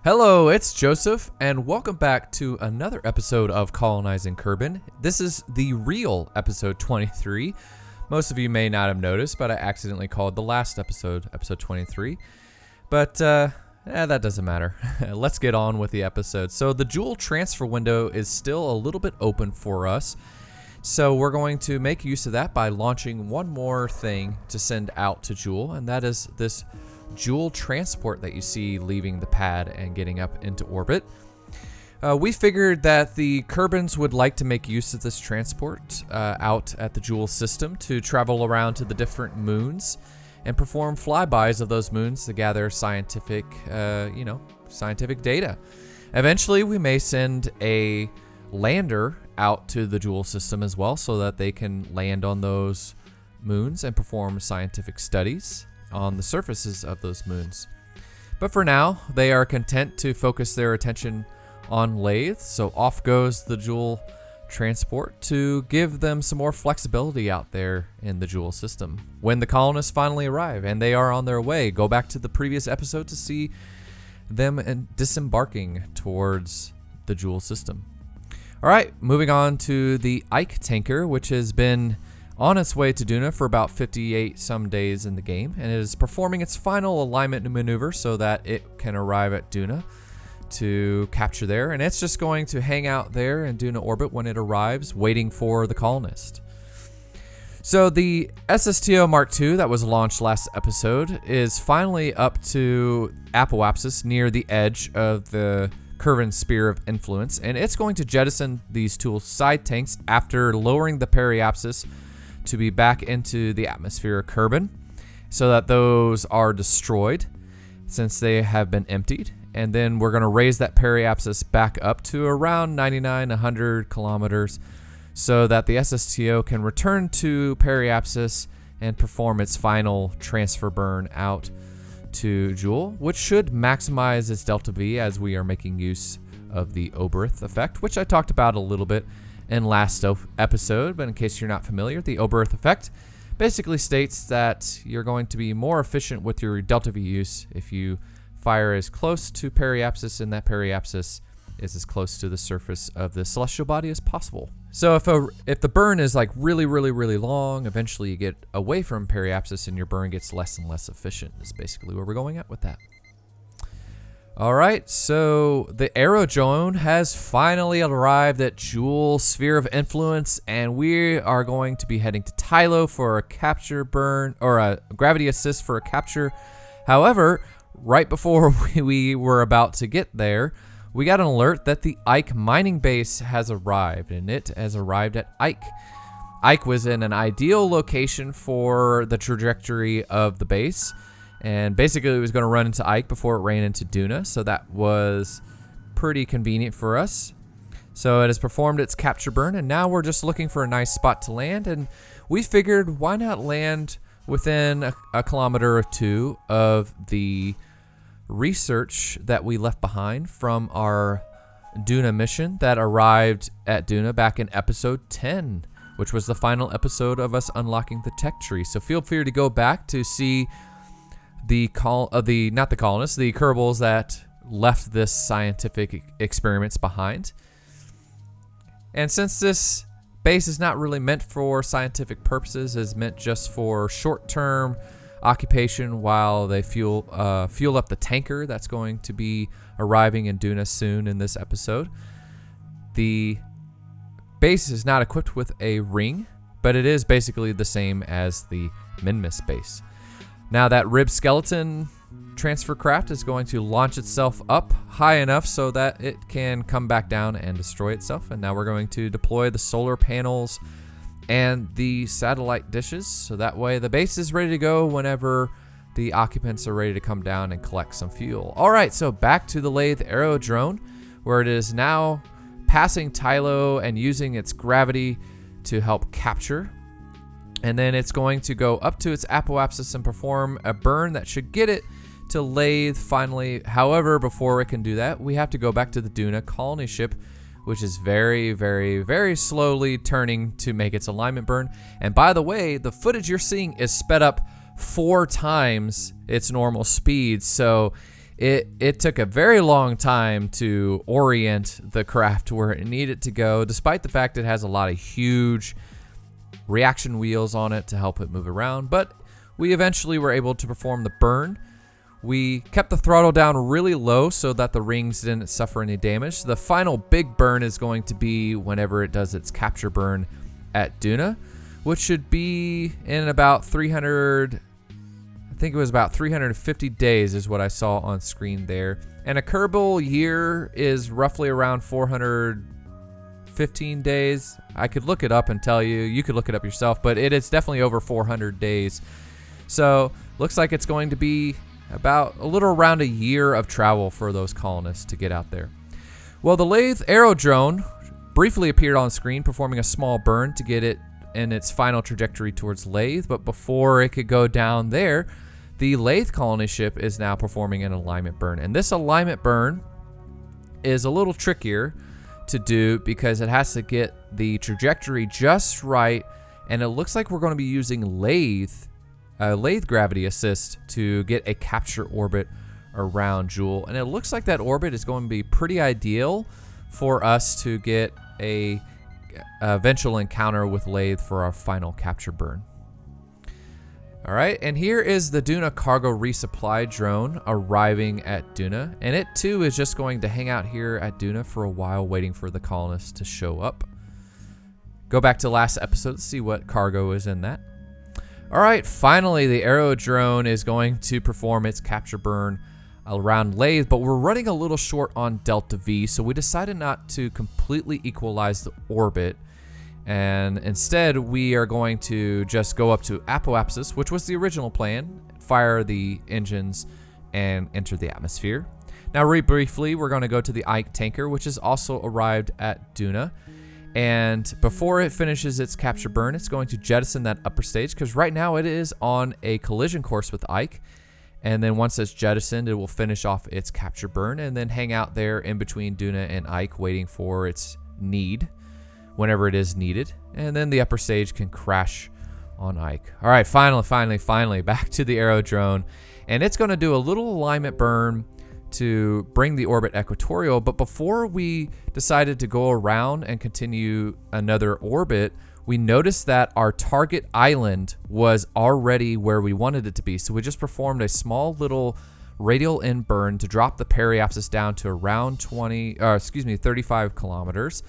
Hello, it's Joseph, and welcome back to another episode of Colonizing Kerbin. This is the real episode 23. Most of you may not have noticed, but I accidentally called the last episode, episode 23. But, that doesn't matter. Let's get on with the episode. So the Jool transfer window is still a little bit open for us. So we're going to make use of that by launching one more thing to send out to Jool, and that is this Jool transport that you see leaving the pad and getting up into orbit. We figured that the Kerbins would like to make use of this transport out at the Jool system to travel around to the different moons and perform flybys of those moons to gather scientific, scientific data. Eventually, we may send a lander out to the Jool system as well so that they can land on those moons and perform scientific studies on the surfaces of those moons. But for now, they are content to focus their attention on Laythe, so off goes the Jool transport to give them some more flexibility out there in the Jool system. When the colonists finally arrive and they are on their way, go back to the previous episode to see them disembarking towards the Jool system. Alright, moving on to the Ike tanker, which has been on its way to Duna for about 58 some days in the game, and it is performing its final alignment maneuver so that it can arrive at Duna to capture there, and it's just going to hang out there in Duna orbit when it arrives, waiting for the colonist. So the SSTO Mark II that was launched last episode is finally up to apoapsis near the edge of the Kerbin sphere of influence, and it's going to jettison these two side tanks after lowering the periapsis to be back into the atmosphere of Kerbin so that those are destroyed since they have been emptied. And then we're going to raise that periapsis back up to around 99-100 kilometers so that the SSTO can return to periapsis and perform its final transfer burn out to Jool, which should maximize its delta V as we are making use of the Oberth effect, which I talked about a little bit in last episode, but in case you're not familiar, the Oberth effect basically states that you're going to be more efficient with your delta V use if you fire as close to periapsis and that periapsis is as close to the surface of the celestial body as possible. So if the burn is like really long, eventually you get away from periapsis and your burn gets less and less efficient is basically where we're going at with that. Alright, so the Aerodrone has finally arrived at Jool Sphere of Influence, and we are going to be heading to Tylo for a capture burn, or a gravity assist for a capture. However, right before we were about to get there, we got an alert that the Ike mining base has arrived, and it has arrived at Ike. Ike was in an ideal location for the trajectory of the base, and basically it was going to run into Ike before it ran into Duna, so that was pretty convenient for us. So it has performed its capture burn, and now we're just looking for a nice spot to land, and we figured why not land within a kilometer or two of the research that we left behind from our Duna mission that arrived at Duna back in episode 10, which was the final episode of us unlocking the tech tree. So feel free to go back to see the Kerbals that left this scientific experiments behind. And since this base is not really meant for scientific purposes, is meant just for short-term occupation while they fuel up the tanker that's going to be arriving in Duna soon in this episode. The base is not equipped with a ring, but it is basically the same as the Minmus base. Now that rib skeleton transfer craft is going to launch itself up high enough so that it can come back down and destroy itself, and now we're going to deploy the solar panels and the satellite dishes, so that way the base is ready to go whenever the occupants are ready to come down and collect some fuel. Alright, so back to the Laythe Aero-drone, where it is now passing Tylo and using its gravity to help capture. And then it's going to go up to its apoapsis and perform a burn that should get it to Laythe finally. However, before it can do that, we have to go back to the Duna colony ship, which is very slowly turning to make its alignment burn. And by the way, the footage you're seeing is sped up 4 times its normal speed, so It took a very long time to orient the craft where it needed to go, despite the fact it has a lot of huge reaction wheels on it to help it move around. But we eventually were able to perform the burn. We kept the throttle down really low so that the rings didn't suffer any damage. The final big burn is going to be whenever it does its capture burn at Duna, which should be in about 300, I think it was about 350 days is what I saw on screen there. And a Kerbal year is roughly around 415 days. I could look it up and tell you. You could look it up yourself, but it is definitely over 400 days. So looks like it's going to be about a little around a year of travel for those colonists to get out there. Well, the Laythe Aero-drone briefly appeared on screen, performing a small burn to get it in its final trajectory towards Laythe. But before it could go down there, the Laythe colony ship is now performing an alignment burn. And this alignment burn is a little trickier to do because it has to get the trajectory just right. And it looks like we're going to be using Laythe gravity assist to get a capture orbit around Jool. And it looks like that orbit is going to be pretty ideal for us to get a eventual encounter with Laythe for our final capture burn. All right, and here is the Duna cargo resupply drone arriving at Duna, and it too is just going to hang out here at Duna for a while, waiting for the colonists to show up. Go back to last episode to see what cargo is in that. All right, finally the Aerodrone is going to perform its capture burn around Laythe, but we're running a little short on Delta V, so we decided not to completely equalize the orbit. And instead, we are going to just go up to apoapsis, which was the original plan, fire the engines, and enter the atmosphere. Now, really briefly, we're going to go to the Ike tanker, which has also arrived at Duna. And before it finishes its capture burn, it's going to jettison that upper stage, because right now it is on a collision course with Ike. And then once it's jettisoned, it will finish off its capture burn and then hang out there in between Duna and Ike, waiting for its need whenever it is needed. And then the upper stage can crash on Ike. All right, finally, back to the Aerodrone. And it's going to do a little alignment burn to bring the orbit equatorial. But before we decided to go around and continue another orbit, we noticed that our target island was already where we wanted it to be. So we just performed a small little radial in burn to drop the periapsis down to around 35 kilometers.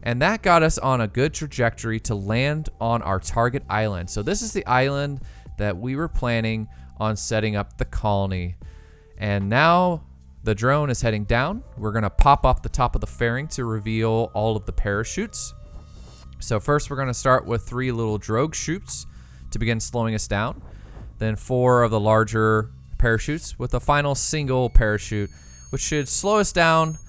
And that got us on a good trajectory to land on our target island. So this is the island that we were planning on setting up the colony. And now the drone is heading down. We're going to pop off the top of the fairing to reveal all of the parachutes. So first we're going to start with 3 little drogue chutes to begin slowing us down. Then 4 of the larger parachutes with a final single parachute, which should slow us down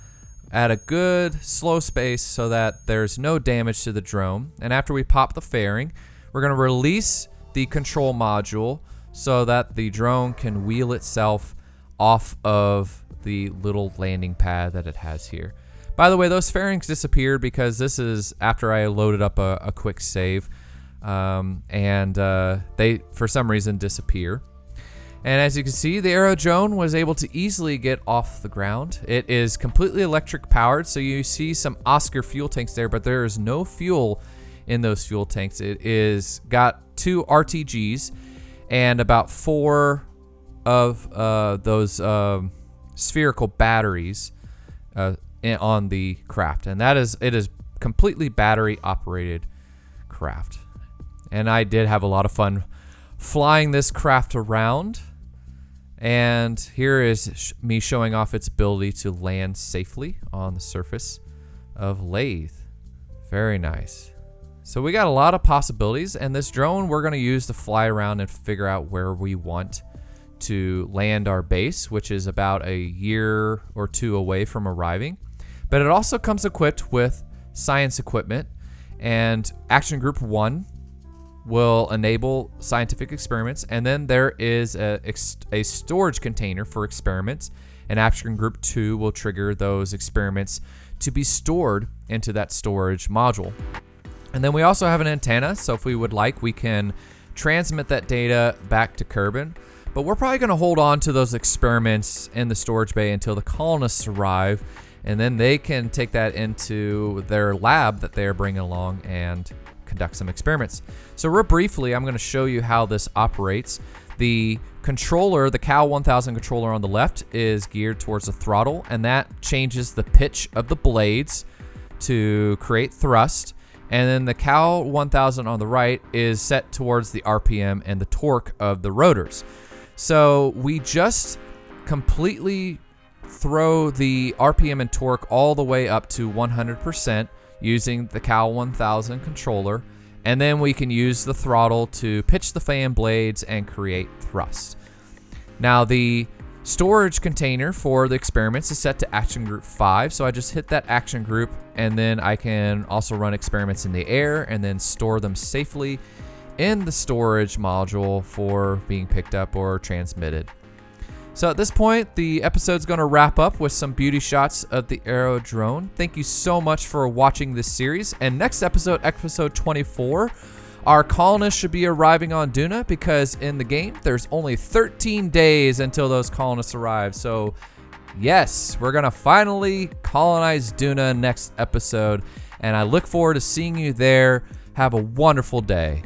at a good slow space so that there's no damage to the drone. And after we pop the fairing, we're going to release the control module so that the drone can wheel itself off of the little landing pad that it has here. By the way, those fairings disappeared because this is after I loaded up a quick save, and they for some reason disappear. And as you can see, the Aerodrone was able to easily get off the ground. It is completely electric powered, so you see some Oscar fuel tanks there, but there is no fuel in those fuel tanks. It is got 2 RTGs and about 4 of those spherical batteries on the craft, and it is completely battery operated craft. And I did have a lot of fun flying this craft around. And here is me showing off its ability to land safely on the surface of Laythe. Very nice. So we got a lot of possibilities, and this drone we're going to use to fly around and figure out where we want to land our base, which is about a year or 2 away from arriving. But it also comes equipped with science equipment, and Action Group 1 will enable scientific experiments, and then there is a storage container for experiments, and Action Group 2 will trigger those experiments to be stored into that storage module. And then we also have an antenna, so if we would like, we can transmit that data back to Kerbin. But we're probably going to hold on to those experiments in the storage bay until the colonists arrive, and then they can take that into their lab that they're bringing along and conduct some experiments. So real briefly, I'm going to show you how this operates. The controller, the Cal 1000 controller on the left, is geared towards the throttle, and that changes the pitch of the blades to create thrust. And then the Cal 1000 on the right is set towards the RPM and the torque of the rotors. So we just completely throw the RPM and torque all the way up to 100% using the Cal 1000 controller, and then we can use the throttle to pitch the fan blades and create thrust. Now the storage container for the experiments is set to action group 5, so I just hit that action group, and then I can also run experiments in the air and then store them safely in the storage module for being picked up or transmitted. So at this point, the episode's going to wrap up with some beauty shots of the Aerodrone. Thank you so much for watching this series. And next episode, episode 24, our colonists should be arriving on Duna, because in the game, there's only 13 days until those colonists arrive. So yes, we're going to finally colonize Duna next episode. And I look forward to seeing you there. Have a wonderful day.